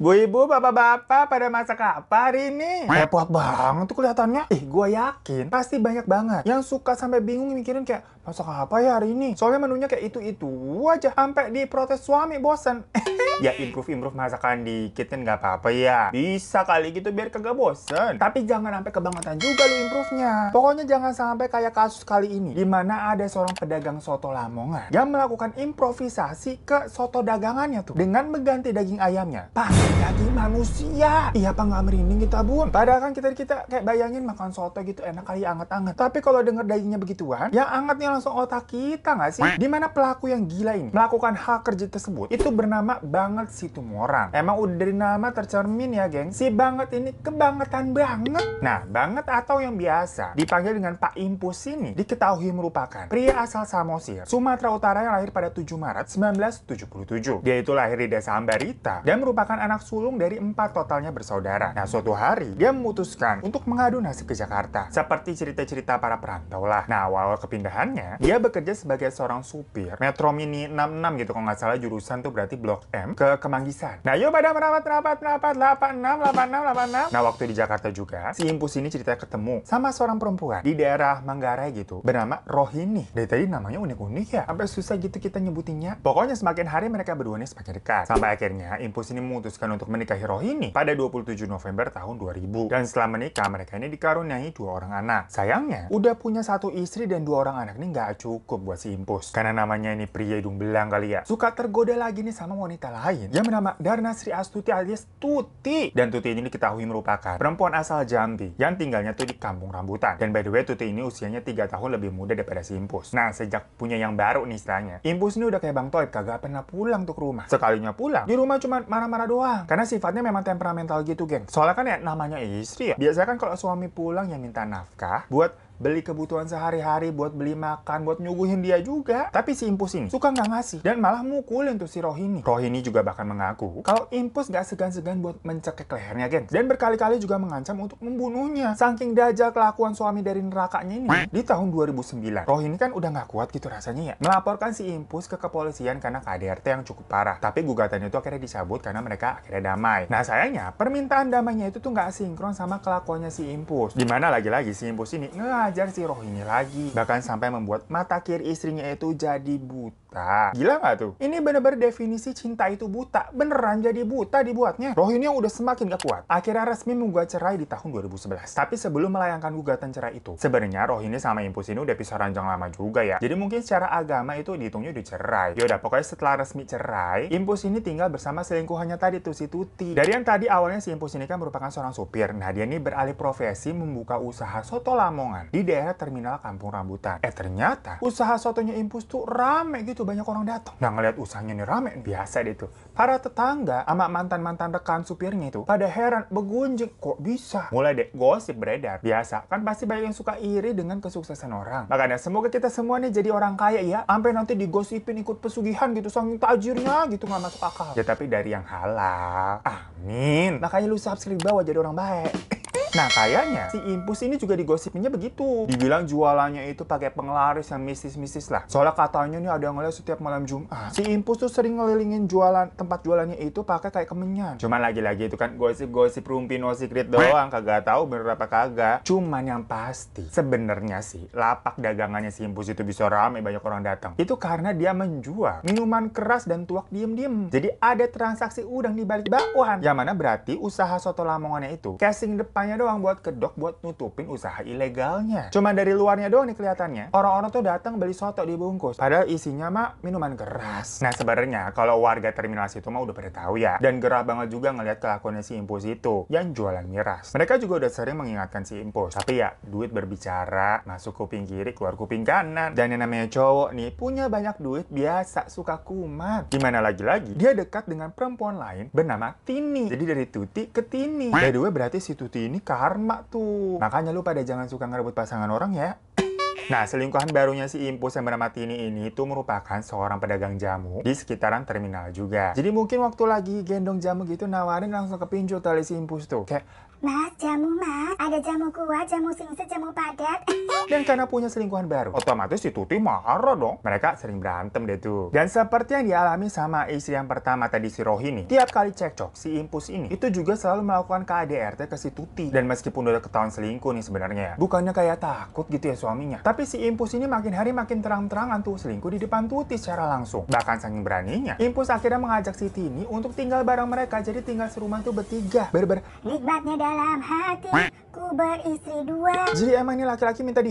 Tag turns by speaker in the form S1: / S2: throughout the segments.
S1: Bu ibu, bapak-bapak pada masak apa hari ini? Repot banget tuh kelihatannya. Gue yakin pasti banyak banget yang suka sampai bingung mikirin kayak masak apa ya hari ini. Soalnya menunya kayak itu-itu aja sampai diprotes suami bosen. Ya improve masakan dikit kan nggak apa-apa ya. Bisa kali gitu biar kagak bosen. Tapi jangan sampai kebangetan juga lu improve-nya. Pokoknya jangan sampai kayak kasus kali ini, di mana ada seorang pedagang soto Lamongan yang melakukan improvisasi ke soto dagangannya tuh dengan mengganti daging ayamnya pakai daging manusia. Iya apa nggak merinding kita bun? Padahal kan kita kayak bayangin makan soto gitu enak kali anget-anget. Tapi kalau denger dagingnya begituan, yang angetnya langsung otak kita nggak sih? Dimana pelaku yang gila ini melakukan hal kerja tersebut itu bernama Banget Situmorang. Emang udah dari nama tercermin ya geng, si Banget ini kebangetan banget. Nah Banget atau yang biasa dipanggil dengan Pak Impus ini diketahui merupakan pria asal Samosir, Sumatera Utara yang lahir pada 7 Maret 1977. Dia itu lahir di desa Ambarita dan merupakan anak sulung dari 4 totalnya bersaudara. Nah suatu hari dia memutuskan untuk mengadu nasib ke Jakarta, seperti cerita-cerita para perantau lah. Nah awal kepindahannya dia bekerja sebagai seorang supir Metro Mini 66 gitu kalau nggak salah, jurusan tuh berarti Blok M ke Kemanggisan. Nah yuk pada merapat 86. Nah waktu di Jakarta juga si Impus ini cerita ketemu sama seorang perempuan di daerah Manggarai gitu bernama Rohini. Dari tadi namanya unik-unik ya, sampai susah gitu kita nyebutinnya. Pokoknya semakin hari mereka berdua ini semakin dekat, sampai akhirnya Impus ini memutuskan untuk menikahi Rohini pada 27 November tahun 2000. Dan setelah menikah mereka ini dikaruniai 2 orang anak. Sayangnya udah punya 1 istri dan 2 orang anak ini nggak cukup buat si Impus, karena namanya ini pria hidung belang kali ya, suka tergoda lagi nih sama wanita lain yang bernama Darna Sri Astuti alias Tuti. Dan Tuti ini diketahui merupakan perempuan asal Jambi yang tinggalnya tuh di Kampung Rambutan. Dan by the way Tuti ini usianya 3 tahun lebih muda daripada si Impus. Nah sejak punya yang baru nih istilahnya, Impus ini udah kayak Bang Toib, kagak pernah pulang tuh ke rumah. Sekalinya pulang di rumah cuma marah-marah doang, karena sifatnya memang temperamental gitu geng. Soalnya kan ya namanya istri ya, biasanya kan kalau suami pulang ya minta nafkah buat beli kebutuhan sehari-hari, buat beli makan, buat nyuguhin dia juga. Tapi si Impus ini suka nggak ngasih dan malah mukulin tuh si Rohini. Rohini juga bahkan mengaku kalau Impus nggak segan-segan buat mencekik lehernya geng, dan berkali-kali juga mengancam untuk membunuhnya. Saking dajal kelakuan suami dari nerakanya ini, di tahun 2009 Rohini kan udah nggak kuat gitu rasanya ya, melaporkan si Impus ke kepolisian karena KDRT yang cukup parah. Tapi gugatannya itu akhirnya dicabut karena mereka akhirnya damai. Nah sayangnya permintaan damainya itu tuh nggak sinkron sama kelakuannya si Impus, dimana lagi-lagi si Impus ini ngajar si Rohini lagi, bahkan sampai membuat mata kiri istrinya itu jadi buta. Gila nggak tuh? Ini bener-bener definisi cinta itu buta, beneran jadi buta dibuatnya. Rohini yang udah semakin gak kuat akhirnya resmi menggugat cerai di tahun 2011. Tapi sebelum melayangkan gugatan cerai itu, sebenarnya Rohini sama Impus ini udah pisah ranjang lama juga ya, jadi mungkin secara agama itu dihitungnya udah cerai. Yaudah pokoknya setelah resmi cerai, Impus ini tinggal bersama selingkuhannya tadi tuh si Tuti. Dari yang tadi awalnya si Impus ini kan merupakan seorang supir, nah dia ini beralih profesi membuka usaha soto Lamongan di daerah terminal Kampung Rambutan. Ternyata usaha sotonya Impus tuh rame gitu, banyak orang datang. Nah ngeliat usahanya nih rame, biasa deh tuh para tetangga sama mantan-mantan rekan supirnya itu pada heran, begunjing, kok bisa? Mulai deh gosip beredar. Biasa kan pasti banyak yang suka iri dengan kesuksesan orang. Makanya semoga kita semua nih jadi orang kaya ya, sampai nanti digosipin ikut pesugihan gitu saking tajirnya gitu, nggak masuk akal. Ya tapi dari yang halal. Amin. Makanya lu subscribe bawah jadi orang baik. Nah kayaknya si Impus ini juga digosipinnya begitu. Dibilang jualannya itu pakai penglaris yang mistis-mistis lah. Soalnya katanya nih ada yang ngeliat setiap malam Jumat si Impus tuh sering ngelilingin tempat jualannya itu pakai kayak kemenyan. Cuman lagi-lagi itu kan gosip-gosip rumpi no secret doang, kagak tahu bener apa kagak. Cuman yang pasti sebenarnya sih lapak dagangannya si Impus itu bisa rame banyak orang datang. Itu karena dia menjual minuman keras dan tuak diem-diem. Jadi ada transaksi udang di balik bakwan. Yang mana berarti usaha soto Lamongannya itu casing depannya doang buat kedok buat nutupin usaha ilegalnya. Cuma dari luarnya doang nih kelihatannya orang-orang tuh datang beli soto dibungkus, padahal isinya mah minuman keras. Nah sebenarnya kalau warga terminal situ mah udah pada tahu ya, dan gerah banget juga ngelihat kelakuannya si Impus itu yang jualan miras. Mereka juga udah sering mengingatkan si Impus, tapi ya duit berbicara, masuk kuping kiri keluar kuping kanan. Dan yang namanya cowok nih punya banyak duit biasa suka kumat. Gimana lagi-lagi dia dekat dengan perempuan lain bernama Tini. Jadi dari Tuti ke Tini. By the way berarti si Tuti ini karma tuh. Makanya lu pada jangan suka ngerebut pasangan orang ya. Nah, selingkuhan barunya si Impus yang bernama Tini ini itu merupakan seorang pedagang jamu di sekitaran terminal juga. Jadi mungkin waktu lagi gendong jamu gitu nawarin langsung kepincut tali si Impus tuh. Kayak,
S2: Mas, jamu mas, ada jamu kuah, jamu singset, jamu padat.
S1: dan karena punya selingkuhan baru, otomatis si Tuti marah dong. Mereka sering berantem deh tuh. Dan seperti yang dialami sama istri yang pertama tadi si Rohini, tiap kali cekcok, si Impus ini itu juga selalu melakukan KDRT ke si Tuti. Dan meskipun udah ketahuan selingkuh nih sebenarnya ya, bukannya kayak takut gitu ya suaminya, tapi si Impus ini makin hari makin terang-terangan tuh selingkuh di depan Tuti secara langsung. Bahkan saking beraninya, Impus akhirnya mengajak si Tini untuk tinggal bareng mereka. Jadi tinggal serumah tuh bertiga.
S2: Nikmatnya dalam hati, ku beristri dua.
S1: Jadi emang ini laki-laki minta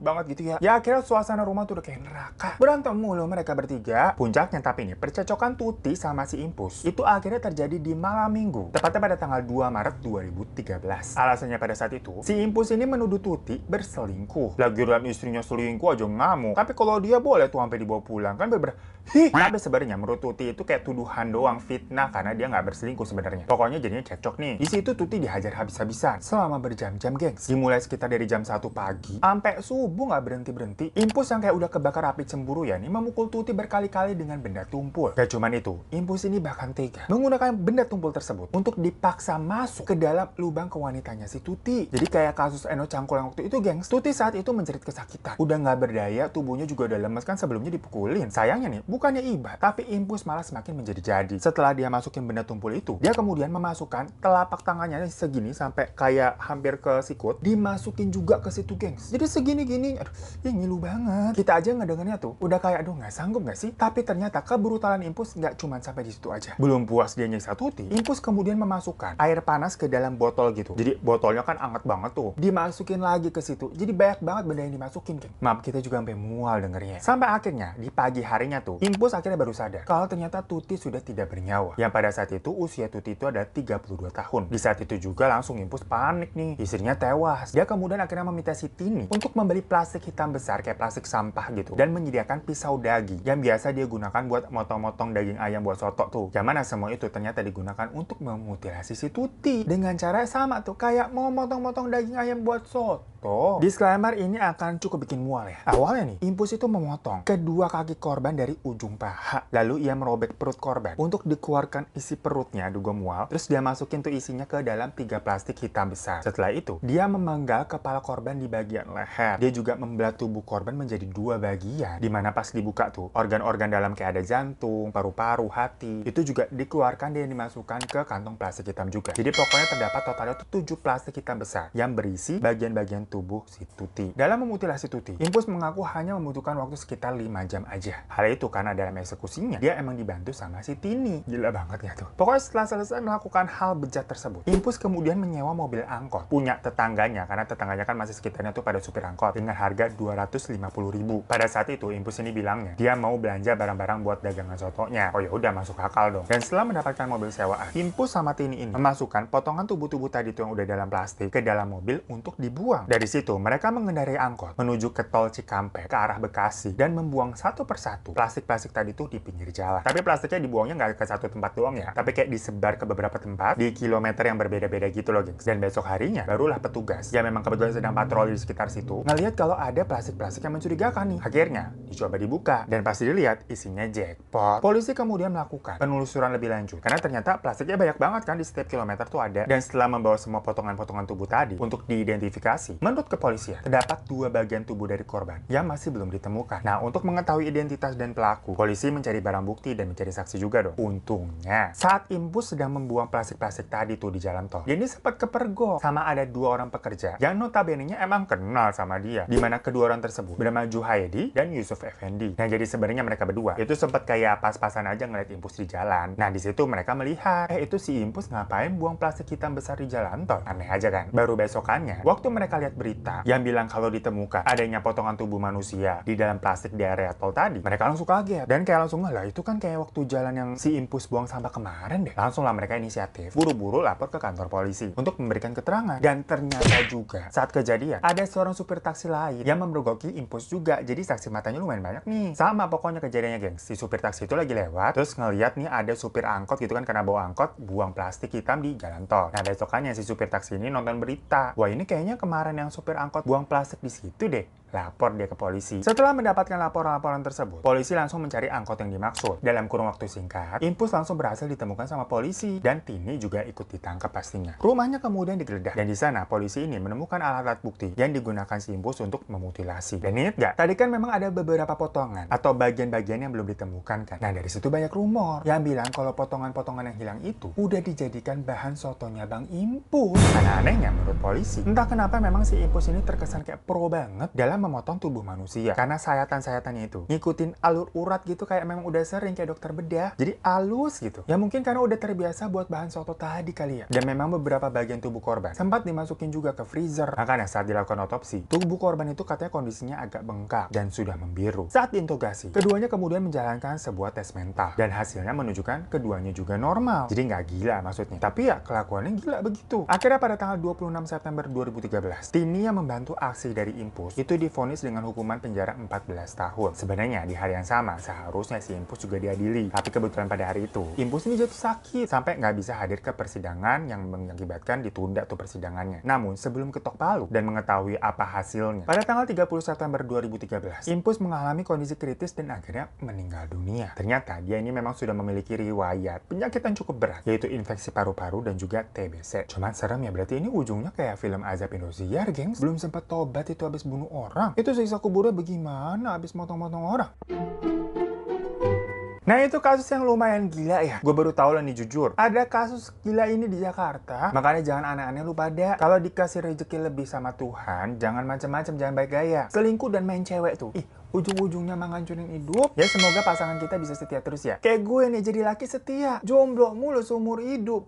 S1: banget gitu ya. Ya akhirnya suasana rumah tuh udah kayak neraka. Berantem mulu mereka bertiga. Puncaknya tapi nih, percecokan Tuti sama si Impus itu akhirnya terjadi di malam minggu. Tepatnya pada tanggal 2 Maret 2013. Alasannya pada saat itu, si Impus ini menuduh Tuti berselingkuh. Lagian istrinya selingkuh aja ngamuk. Tapi kalau dia boleh tuh sampai dibawa pulang. Kan tapi sebenarnya menurut Tuti itu kayak tuduhan doang, fitnah, karena dia nggak berselingkuh sebenarnya. Pokoknya jadinya cekcok nih. Di situ Tuti dihajar habis-habisan selama berjam-jam, gengs. Dimulai sekitar dari jam 1 pagi sampai subuh nggak berhenti-berhenti. Impus yang kayak udah kebakar api cemburu ya nih memukul Tuti berkali-kali dengan benda tumpul. Gak cuman itu, Impus ini bahkan tega menggunakan benda tumpul tersebut untuk dipaksa masuk ke dalam lubang kewanitanya si Tuti. Jadi kayak kasus Eno Cangkul yang waktu itu, gengs. Tuti saat itu menjerit kesakitan. Udah nggak berdaya, tubuhnya juga udah lemes kan sebelumnya dipukulin. Sayangnya nih, bukannya iba, tapi Impus malah semakin menjadi-jadi. Setelah dia masukin benda tumpul itu, dia kemudian memasukkan telapak tangannya segini sampai kayak hampir ke sikut, dimasukin juga ke situ, gengs. Jadi segini-gini, aduh, ya ngilu banget. Kita aja ngedengarnya tuh, udah kayak aduh nggak sanggup nggak sih? Tapi ternyata kebrutalan Impus nggak cuma sampai di situ aja. Belum puas dia nyiksa Tuti, Impus kemudian memasukkan air panas ke dalam botol gitu. Jadi botolnya kan anget banget tuh, dimasukin lagi ke situ. Jadi banyak banget benda yang dimasukin, geng. Maaf, kita juga sampai mual dengernya. Sampai akhirnya di pagi harinya tuh, Impus akhirnya baru sadar kalau ternyata Tuti sudah tidak bernyawa. Yang pada saat itu usia Tuti itu ada 32 tahun. Di saat itu juga langsung Impus panik nih. Istrinya tewas. Dia kemudian akhirnya meminta si Tini untuk membeli plastik hitam besar kayak plastik sampah gitu dan menyediakan pisau daging yang biasa dia gunakan buat motong-motong daging ayam buat soto tuh. Yang mana semua itu ternyata digunakan untuk memutilasi si Tuti dengan cara sama tuh, kayak mau motong-motong daging ayam buat soto. Disclaimer, ini akan cukup bikin mual ya. Awalnya nih, Impus itu memotong kedua kaki korban dari ujung paha. Lalu ia merobek perut korban untuk dikeluarkan isi perutnya, duga mual. Terus dia masukin tuh isinya ke dalam 3 plastik hitam besar. Setelah itu, dia memenggal kepala korban di bagian leher. Dia juga membelah tubuh korban menjadi 2 bagian. Dimana pas dibuka tuh, organ-organ dalam kayak ada jantung, paru-paru, hati, itu juga dikeluarkan dan dimasukkan ke kantong plastik hitam juga. Jadi pokoknya terdapat totalnya tuh 7 plastik hitam besar yang berisi bagian-bagian tubuh si Tuti. Dalam memutilasi Tuti, Impus mengaku hanya membutuhkan waktu sekitar 5 jam aja. Hal itu karena dalam eksekusinya, dia emang dibantu sama si Tini. Gila banget ya tuh. Pokoknya setelah selesai melakukan hal bejat tersebut, Impus kemudian menyewa mobil angkot punya tetangganya, karena tetangganya kan masih sekitarnya tuh pada supir angkot, dengan harga 250.000. Pada saat itu Impus ini bilangnya dia mau belanja barang-barang buat dagangan sotonya. Oh ya udah, masuk akal dong. Dan setelah mendapatkan mobil sewaan, Impus sama Tini ini memasukkan potongan tubuh-tubuh tadi tuh yang udah dalam plastik ke dalam mobil untuk dibuang. Dari situ mereka mengendarai angkot menuju ke tol Cikampek ke arah Bekasi dan membuang satu persatu plastik-plastik tadi tuh di pinggir jalan. Tapi plastiknya dibuangnya nggak ke satu tempat doang ya, tapi kayak disebar ke beberapa tempat di kilometer yang berbeda-beda gitu loh, gengs. Dan besok harinya barulah petugas yang memang kebetulan sedang patroli di sekitar situ ngelihat kalau ada plastik-plastik yang mencurigakan nih. Akhirnya dicoba dibuka dan pas dilihat isinya jackpot. Polisi kemudian melakukan penelusuran lebih lanjut karena ternyata plastiknya banyak banget kan di setiap kilometer tuh ada. Dan setelah membawa semua potongan-potongan tubuh tadi untuk diidentifikasi, menurut kepolisian terdapat 2 bagian tubuh dari korban yang masih belum ditemukan. Nah, untuk mengetahui identitas dan pelaku, polisi mencari barang bukti dan mencari saksi juga dong. Untungnya saat Impus sedang membuang plastik-plastik tadi tuh di jalan tol, dia ini sempat kepergok sama ada 2 orang pekerja yang notabene-nya emang kenal sama dia, dimana kedua orang tersebut bernama Juhaedi dan Yusuf Effendi. Nah, jadi sebenarnya mereka berdua itu sempat kayak pas-pasan aja ngeliat Impus di jalan. Nah, di situ mereka melihat itu si Impus ngapain buang plastik hitam besar di jalan tol. Aneh aja kan. Baru besokannya waktu mereka lihat berita yang bilang kalau ditemukan adanya potongan tubuh manusia di dalam plastik di area tol tadi, mereka langsung kaget dan kayak langsung lah itu kan kayak waktu jalan yang si Impus buang sampah kemarin deh. Langsung lah mereka inisiatif buru-buru lapor ke kantor polisi untuk memberikan keterangan. Dan ternyata juga saat kejadian ada seorang supir taksi lain yang memergoki Impus juga. Jadi saksi matanya lumayan banyak nih. Sama pokoknya kejadiannya, gengs. Si supir taksi itu lagi lewat terus ngeliat nih ada supir angkot gitu kan, karena bawa angkot buang plastik hitam di jalan tol. Nah, besokannya si supir taksi ini nonton berita. Wah, ini kayaknya kemarin yang supir angkot buang plastik di situ deh. Lapor dia ke polisi. Setelah mendapatkan laporan-laporan tersebut, polisi langsung mencari angkot yang dimaksud. Dalam kurun waktu singkat, Impus langsung berhasil ditemukan sama polisi dan Tini juga ikut ditangkap pastinya. Rumahnya kemudian digeledah dan di sana polisi ini menemukan alat-alat bukti yang digunakan si Impus untuk memutilasi. Dan ingat gak? Tadi kan memang ada beberapa potongan atau bagian-bagian yang belum ditemukan kan. Nah dari situ banyak rumor yang bilang kalau potongan-potongan yang hilang itu udah dijadikan bahan sotonya Bang Impus. Karena anehnya menurut polisi, entah kenapa memang si Impus ini terkesan kayak pro banget dalam memotong tubuh manusia. Karena sayatan-sayatannya itu ngikutin alur urat gitu, kayak memang udah sering kayak dokter bedah. Jadi halus gitu. Ya mungkin karena udah terbiasa buat bahan soto tadi kali ya. Dan memang beberapa bagian tubuh korban sempat dimasukin juga ke freezer. Makanya saat dilakukan otopsi, tubuh korban itu katanya kondisinya agak bengkak dan sudah membiru. Saat diinterogasi, keduanya kemudian menjalankan sebuah tes mental. Dan hasilnya menunjukkan keduanya juga normal. Jadi nggak gila maksudnya. Tapi ya kelakuannya gila begitu. Akhirnya pada tanggal 26 September 2013, Tini yang membantu aksi dari Impus itu divonis dengan hukuman penjara 14 tahun. Sebenarnya di hari yang sama seharusnya si Impus juga diadili. Tapi kebetulan pada hari itu, Impus ini jatuh sakit sampai nggak bisa hadir ke persidangan yang mengakibatkan ditunda tuh persidangannya. Namun sebelum ketok palu dan mengetahui apa hasilnya, pada tanggal 30 September 2013, Impus mengalami kondisi kritis dan akhirnya meninggal dunia. Ternyata dia ini memang sudah memiliki riwayat penyakit yang cukup berat, yaitu infeksi paru-paru dan juga TBC. Cuman serem ya, berarti ini ujungnya kayak film Azab Indosiar, gengs. Belum sempat tobat itu habis bunuh orang. Itu siksa kuburnya bagaimana habis motong-motong orang? Nah itu kasus yang lumayan gila ya. Gue baru tahu lah nih jujur. Ada kasus gila ini di Jakarta. Makanya jangan aneh-aneh lu pada. Kalau dikasih rezeki lebih sama Tuhan, jangan macem-macem, jangan baik gaya. Selingkuh dan main cewek tuh. Ujung-ujungnya menghancurin hidup. Ya semoga pasangan kita bisa setia terus ya. Kayak gue nih jadi laki setia. Jomblo mulu seumur hidup.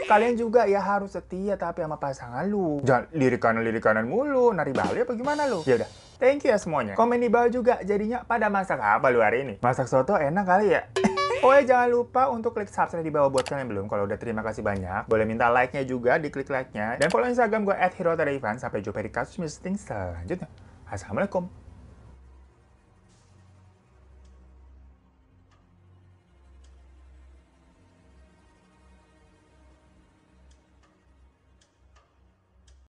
S1: Kalian juga ya harus setia tapi sama pasangan lu. Jangan lirik kanan mulu, nari Bali apa gimana lu? Ya udah, thank you ya semuanya. Komen di bawah juga jadinya pada masak apa lu hari ini? Masak soto enak kali ya? Oh ya jangan lupa untuk klik subscribe di bawah buat kalian belum. Kalau udah terima kasih banyak. Boleh minta like-nya juga, diklik like-nya. Dan follow Instagram gue @hirotadaivan. Sampai jumpa di kasus misting selanjutnya. Assalamualaikum.